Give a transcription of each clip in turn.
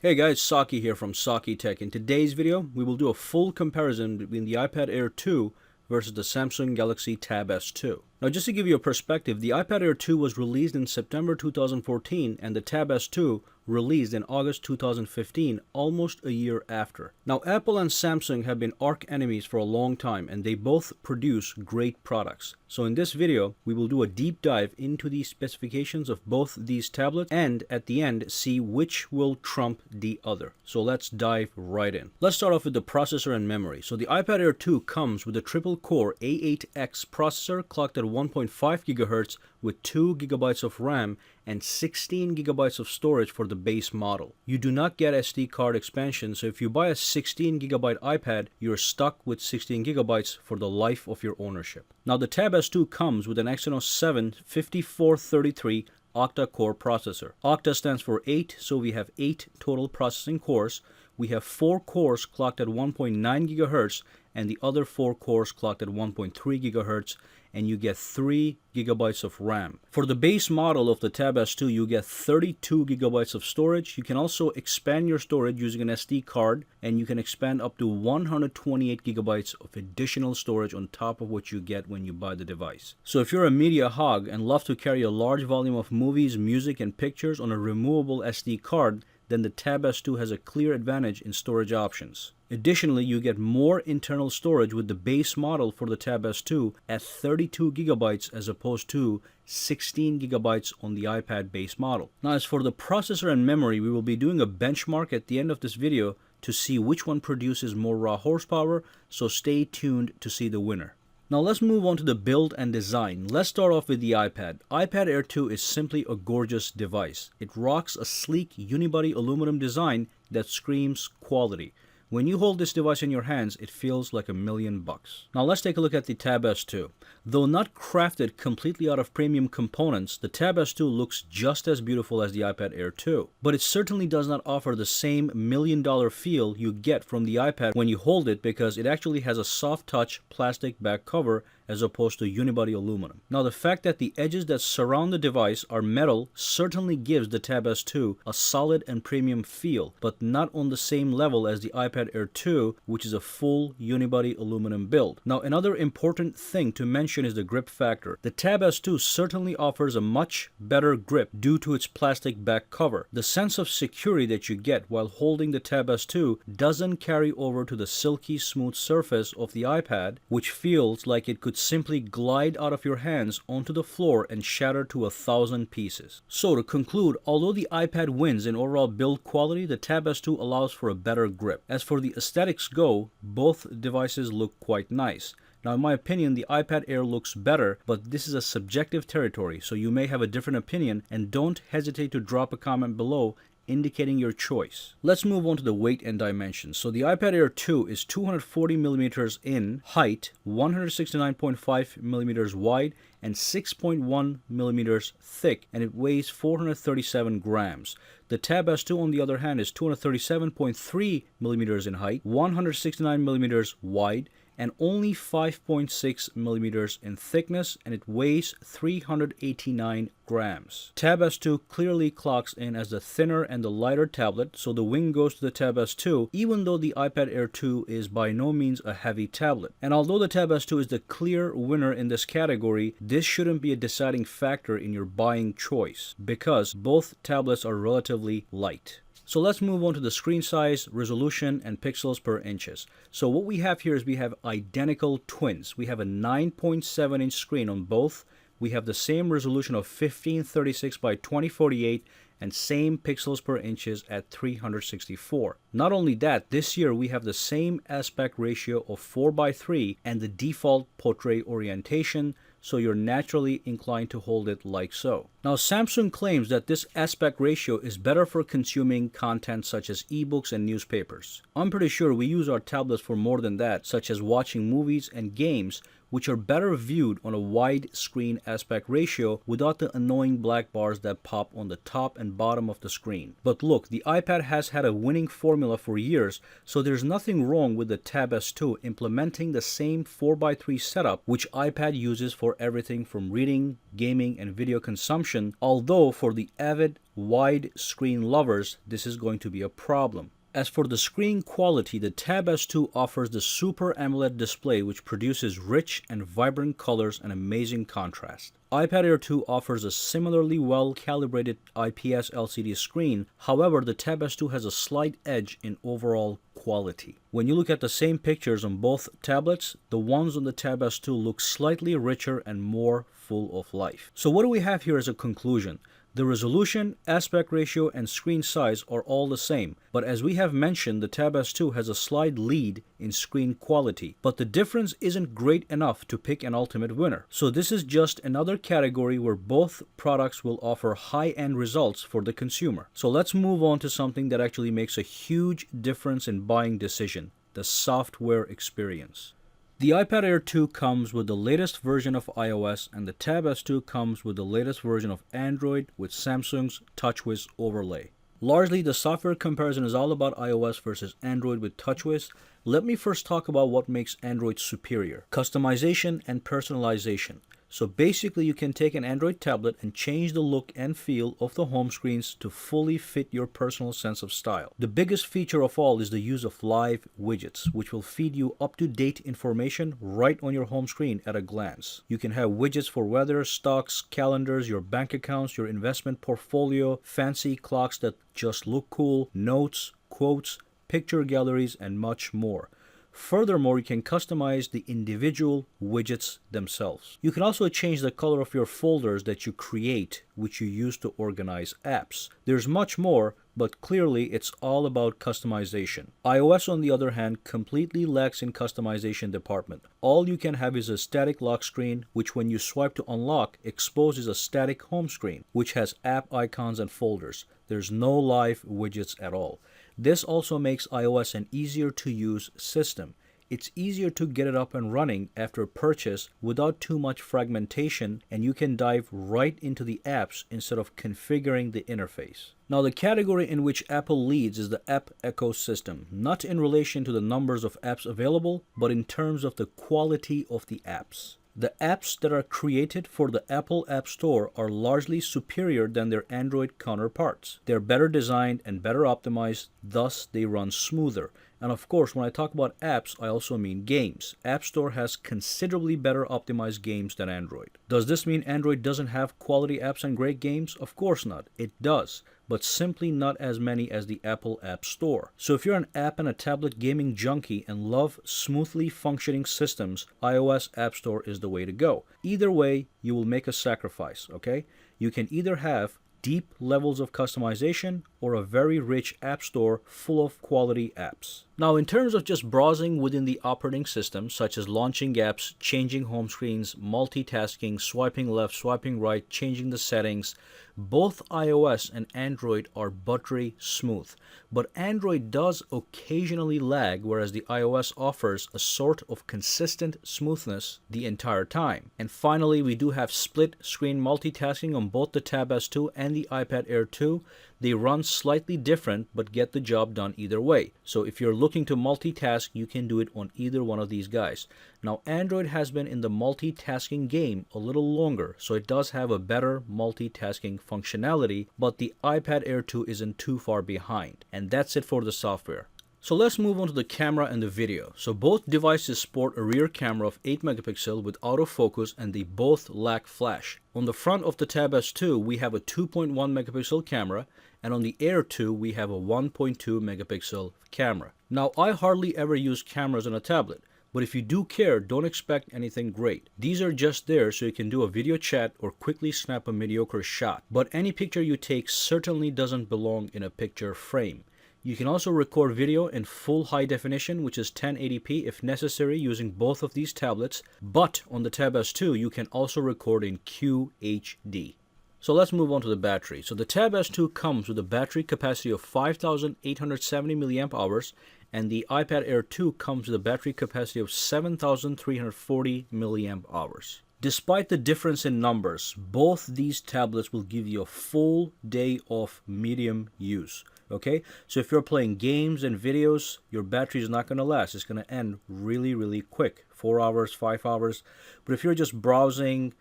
Hey guys, Saki here from sakitech. In today's video, we will do a full comparison between the iPad Air 2 versus the Samsung Galaxy Tab S2. Now just to give you a perspective, the iPad Air 2 was released in September 2014 and the Tab S2 released in August 2015, almost a year after. Now Apple and Samsung have been arch enemies for a long time and they both produce great products. So in this video, we will do a deep dive into the specifications of both these tablets and at the end see which will trump the other. So let's dive right in. Let's start off with the processor and memory. So the iPad Air 2 comes with a triple core A8X processor clocked at 1.5 GHz with 2 GB of RAM and 16 GB of storage for the base model. You do not get SD card expansion, so if you buy a 16 GB iPad, you're stuck with 16 GB for the life of your ownership. Now the Tab S2 comes with an Exynos 7 5433 octa-core processor. Octa stands for 8, so we have 8 total processing cores. We have 4 cores clocked at 1.9 GHz and the other 4 cores clocked at 1.3 GHz, and you get 3 GB of RAM. For the base model of the Tab S2, you get 32 GB of storage. You can also expand your storage using an SD card, and you can expand up to 128 GB of additional storage on top of what you get when you buy the device. So if you're a media hog and love to carry a large volume of movies, music, and pictures on a removable SD card, then the Tab S2 has a clear advantage in storage options. Additionally, you get more internal storage with the base model for the Tab S2 at 32 GB as opposed to 16 GB on the iPad base model. Now as for the processor and memory, we will be doing a benchmark at the end of this video to see which one produces more raw horsepower, so stay tuned to see the winner. Now let's move on to the build and design. Let's start off with the iPad. iPad Air 2 is simply a gorgeous device. It rocks a sleek unibody aluminum design that screams quality. When you hold this device in your hands, it feels like $1,000,000. Now let's take a look at the Tab S2. Though not crafted completely out of premium components, the Tab S2 looks just as beautiful as the iPad Air 2. But it certainly does not offer the same $1,000,000 feel you get from the iPad when you hold it, because it actually has a soft touch plastic back cover as opposed to unibody aluminum. Now the fact that the edges that surround the device are metal certainly gives the Tab S2 a solid and premium feel, but not on the same level as the iPad Air 2, which is a full unibody aluminum build. Now another important thing to mention is the grip factor. The Tab S2 certainly offers a much better grip due to its plastic back cover. The sense of security that you get while holding the Tab S2 doesn't carry over to the silky smooth surface of the iPad, which feels like it could simply glide out of your hands onto the floor and shatter to 1,000 pieces. So to conclude, although the iPad wins in overall build quality, the Tab S2 allows for a better grip. As for the aesthetics go, both devices look quite nice. Now in my opinion, the iPad Air looks better, but this is a subjective territory, so you may have a different opinion, and don't hesitate to drop a comment below indicating your choice. Let's move on to the weight and dimensions. So the iPad Air 2 is 240 millimeters in height, 169.5 millimeters wide, and 6.1 millimeters thick, and it weighs 437 grams. The Tab S2, on the other hand, is 237.3 millimeters in height, 169 millimeters wide, and only 5.6 millimeters in thickness, and it weighs 389 grams. Tab S2 clearly clocks in as the thinner and the lighter tablet, so the win goes to the Tab S2, even though the iPad Air 2 is by no means a heavy tablet. And although the Tab S2 is the clear winner in this category, this shouldn't be a deciding factor in your buying choice, because both tablets are relatively light. So let's move on to the screen size, resolution, and pixels per inches. So what we have here is we have identical twins. We have a 9.7-inch screen on both. We have the same resolution of 1536 by 2048 and same pixels per inches at 364. Not only that, this year we have the same aspect ratio of 4:3 and the default portrait orientation, so you're naturally inclined to hold it like so. Now Samsung claims that this aspect ratio is better for consuming content such as ebooks and newspapers. I'm pretty sure we use our tablets for more than that, such as watching movies and games, which are better viewed on a wide screen aspect ratio without the annoying black bars that pop on the top and bottom of the screen. But look, the iPad has had a winning formula for years, so there's nothing wrong with the Tab S2 implementing the same 4x3 setup which iPad uses for everything from reading, gaming, and video consumption, although for the avid wide screen lovers, this is going to be a problem. As for the screen quality, the Tab S2 offers the Super AMOLED display which produces rich and vibrant colors and amazing contrast. iPad Air 2 offers a similarly well-calibrated IPS LCD screen, however the Tab S2 has a slight edge in overall quality. When you look at the same pictures on both tablets, the ones on the Tab S2 look slightly richer and more full of life. So what do we have here as a conclusion? The resolution, aspect ratio, and screen size are all the same, but as we have mentioned, the Tab S2 has a slight lead in screen quality, but the difference isn't great enough to pick an ultimate winner. So this is just another category where both products will offer high-end results for the consumer. So let's move on to something that actually makes a huge difference in buying decision, the software experience. The iPad Air 2 comes with the latest version of iOS, and the Tab S2 comes with the latest version of Android with Samsung's TouchWiz overlay. Largely, the software comparison is all about iOS versus Android with TouchWiz. Let me first talk about what makes Android superior: customization and personalization. So basically, you can take an Android tablet and change the look and feel of the home screens to fully fit your personal sense of style. The biggest feature of all is the use of live widgets, which will feed you up-to-date information right on your home screen at a glance. You can have widgets for weather, stocks, calendars, your bank accounts, your investment portfolio, fancy clocks that just look cool, notes, quotes, picture galleries, and much more. Furthermore, you can customize the individual widgets themselves. You can also change the color of your folders that you create, which you use to organize apps. There's much more, but clearly it's all about customization. iOS, on the other hand, completely lacks in customization department. All you can have is a static lock screen, which when you swipe to unlock, exposes a static home screen, which has app icons and folders. There's no live widgets at all. This also makes iOS an easier to use system. It's easier to get it up and running after purchase without too much fragmentation, and you can dive right into the apps instead of configuring the interface. Now, the category in which Apple leads is the app ecosystem, not in relation to the numbers of apps available, but in terms of the quality of the apps. The apps that are created for the Apple App Store are largely superior than their Android counterparts. They're better designed and better optimized, thus they run smoother. And of course, when I talk about apps, I also mean games. App Store has considerably better optimized games than Android. Does this mean Android doesn't have quality apps and great games? Of course not. It does, but simply not as many as the Apple App Store. So if you're an app and a tablet gaming junkie and love smoothly functioning systems, iOS App Store is the way to go. Either way, you will make a sacrifice, okay? You can either have deep levels of customization or a very rich app store full of quality apps. Now, in terms of just browsing within the operating system, such as launching apps, changing home screens, multitasking, swiping left, swiping right, changing the settings, both iOS and Android are buttery smooth. But Android does occasionally lag, whereas the iOS offers a sort of consistent smoothness the entire time. And finally, we do have split screen multitasking on both the Tab S2 and the iPad Air 2. They run slightly different but get the job done either way. So if you're looking to multitask, you can do it on either one of these guys. Now, Android has been in the multitasking game a little longer, so it does have a better multitasking functionality, but the iPad Air 2 isn't too far behind. And that's it for the software. So let's move on to the camera and the video. So both devices sport a rear camera of 8 megapixel with autofocus, and they both lack flash. On the front of the Tab S2, we have a 2.1 megapixel camera, and on the Air 2, we have a 1.2 megapixel camera. Now, I hardly ever use cameras on a tablet, but if you do care, don't expect anything great. These are just there so you can do a video chat or quickly snap a mediocre shot. But any picture you take certainly doesn't belong in a picture frame. You can also record video in full high definition, which is 1080p if necessary, using both of these tablets. But on the Tab S2, you can also record in QHD. So let's move on to the battery. So the Tab S2 comes with a battery capacity of 5,870 milliamp hours and the iPad Air 2 comes with a battery capacity of 7,340 milliamp hours. Despite the difference in numbers, both these tablets will give you a full day of medium use. Okay, so if you're playing games and videos, your battery is not going to last. It's going to end really, really quick, 4 hours, 5 hours. But if you're just browsing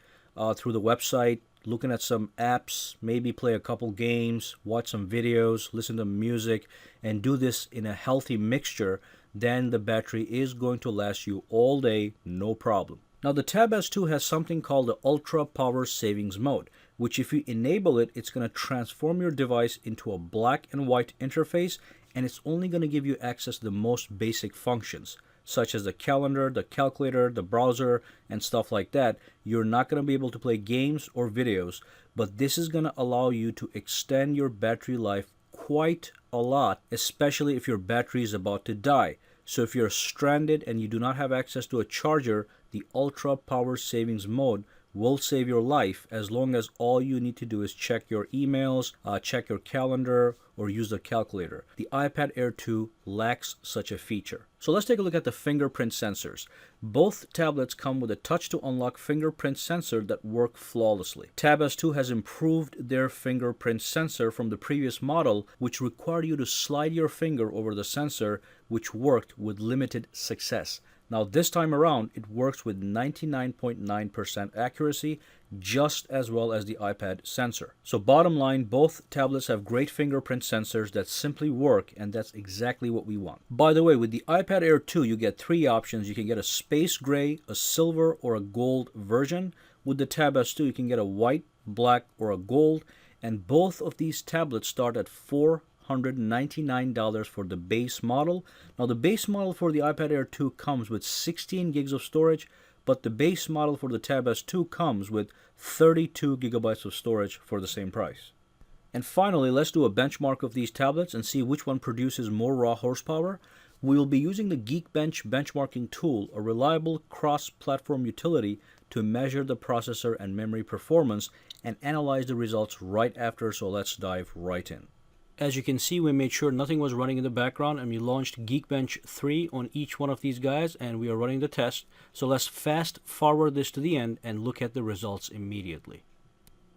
through the website, looking at some apps, maybe play a couple games, watch some videos, listen to music, and do this in a healthy mixture, then the battery is going to last you all day, no problem. Now the Tab S2 has something called the Ultra Power Savings Mode, which if you enable it, it's going to transform your device into a black and white interface, and it's only going to give you access to the most basic functions, such as the calendar, the calculator, the browser, and stuff like that. You're not going to be able to play games or videos, but this is going to allow you to extend your battery life quite a lot, especially if your battery is about to die. So if you're stranded and you do not have access to a charger, the Ultra Power Savings Mode will save your life as long as all you need to do is check your emails, check your calendar, or use the calculator. The iPad Air 2 lacks such a feature. So let's take a look at the fingerprint sensors. Both tablets come with a touch to unlock fingerprint sensor that work flawlessly. Tab S2 has improved their fingerprint sensor from the previous model, which required you to slide your finger over the sensor, which worked with limited success. Now this time around, it works with 99.9% accuracy, just as well as the iPad sensor. So bottom line, both tablets have great fingerprint sensors that simply work, and that's exactly what we want. By the way, with the iPad Air 2, you get 3 options. You can get a space gray, a silver, or a gold version. With the Tab S2, you can get a white, black, or a gold, and both of these tablets start at $499 for the base model. Now the base model for the iPad Air 2 comes with 16 gigs of storage, but the base model for the Tab S2 comes with 32 gigabytes of storage for the same price. And finally, let's do a benchmark of these tablets and see which one produces more raw horsepower. We will be using the Geekbench benchmarking tool, a reliable cross-platform utility to measure the processor and memory performance and analyze the results right after, so let's dive right in. As you can see, we made sure nothing was running in the background, and we launched Geekbench 3 on each one of these guys, and we are running the test. So let's fast forward this to the end and look at the results immediately.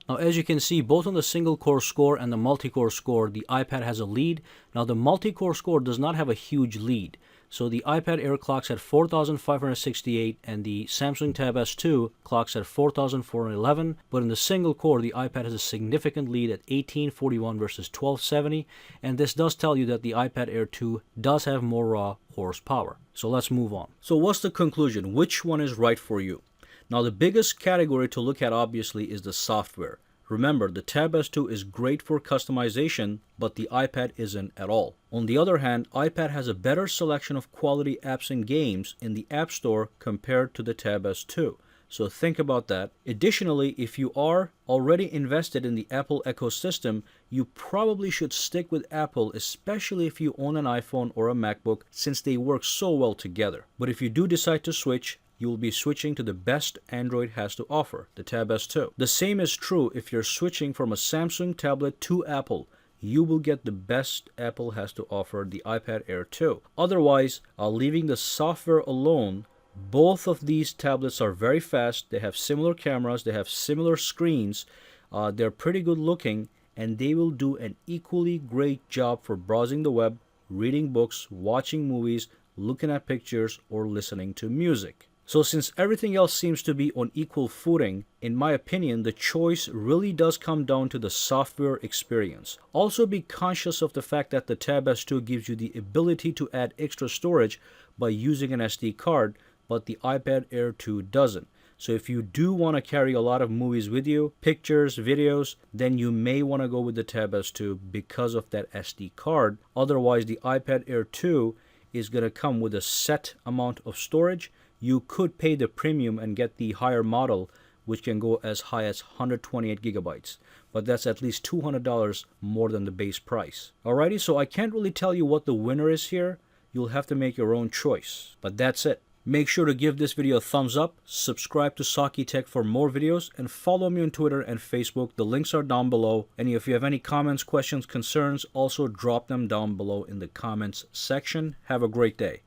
Now as you can see, both on the single core score and the multi-core score, the iPad has a lead. Now the multi-core score does not have a huge lead. So the iPad Air clocks at 4,568 and the Samsung Tab S2 clocks at 4,411. But in the single core, the iPad has a significant lead at 1841 versus 1270. And this does tell you that the iPad Air 2 does have more raw horsepower. So let's move on. So what's the conclusion? Which one is right for you? Now the biggest category to look at obviously is the software. Remember, the Tab S2 is great for customization, but the iPad isn't at all. On the other hand, iPad has a better selection of quality apps and games in the App Store compared to the Tab S2. So think about that. Additionally, if you are already invested in the Apple ecosystem, you probably should stick with Apple, especially if you own an iPhone or a MacBook, since they work so well together. But if you do decide to switch, you will be switching to the best Android has to offer, the Tab S2. The same is true if you're switching from a Samsung tablet to Apple. You will get the best Apple has to offer, the iPad Air 2. Otherwise, leaving the software alone, both of these tablets are very fast. They have similar cameras, they have similar screens, they're pretty good looking, and they will do an equally great job for browsing the web, reading books, watching movies, looking at pictures, or listening to music. So since everything else seems to be on equal footing, in my opinion, the choice really does come down to the software experience. Also be conscious of the fact that the Tab S2 gives you the ability to add extra storage by using an SD card, but the iPad Air 2 doesn't. So if you do want to carry a lot of movies with you, pictures, videos, then you may want to go with the Tab S2 because of that SD card. Otherwise, the iPad Air 2 is going to come with a set amount of storage. You could pay the premium and get the higher model, which can go as high as 128 gigabytes. But that's at least $200 more than the base price. Alrighty, so I can't really tell you what the winner is here. You'll have to make your own choice. But that's it. Make sure to give this video a thumbs up, subscribe to sakitech for more videos, and follow me on Twitter and Facebook. The links are down below. And if you have any comments, questions, concerns, also drop them down below in the comments section. Have a great day.